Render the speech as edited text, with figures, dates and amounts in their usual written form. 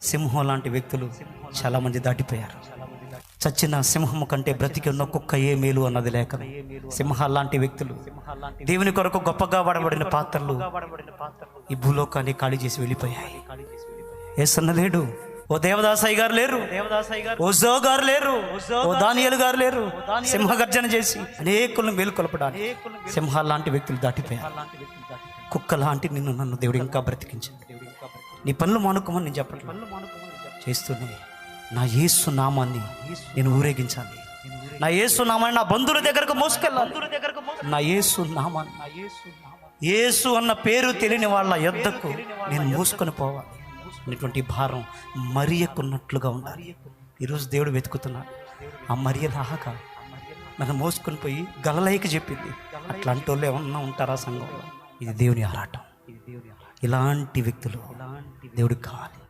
సింహం లాంటి వ్యక్తులు చాలామంది దాటిపోయారు. చచ్చిన సింహము కంటే బ్రతికి ఉన్న కుక్క ఏ మేలు అన్నది లేఖనం. సింహాల లాంటి వ్యక్తులు, దేవుని కొరకు గొప్పగా వాడబడిన పాత్రలు ఈ భూలోకాన్ని ఖాళీ చేసి వెళ్ళిపోయాయి. యేసన్న లేడు, ఓ దేవదాసయ్య గారు లేరు, ఓ జో గారు లేరు, ఓ దానియేలు గారు లేరు. సింహగర్జన చేసి అనేకులను మేలుకొల్పడానికి సింహాల లాంటి వ్యక్తులు దాటిపోయారు. కుక్క లాంటి నిన్ను నన్ను దేవుడు ఇంకా బ్రతికించాడు. నీ పనులు మానుకోమని నేను చెప్పట్లేదు, చేస్తూనే నా యేసు నామాన్ని నేను ఊరేగించాలి. నా యేసు నామాన్ని నా బంధువుల దగ్గరకు మోసుకెళ్ళాలి. నా యేసు నామాన్ని, యేసు అన్న పేరు తెలియని వాళ్ళ యొద్దకు నేను మోసుకొని పోవాలి అనేటువంటి భారం మరియకున్నట్లుగా ఉండాలి. ఈరోజు దేవుడు వెతుకుతున్నాడు. ఆ మరియలాగా నన్ను మోసుకొని పోయి గలలైకి చెప్పింది. అట్లాంటి వాళ్ళు ఏమన్నా ఉంటారా సంఘంలో? ఇది దేవుని ఆరాటం. ఇలాంటి వ్యక్తులు దేవుడికి కావాలి.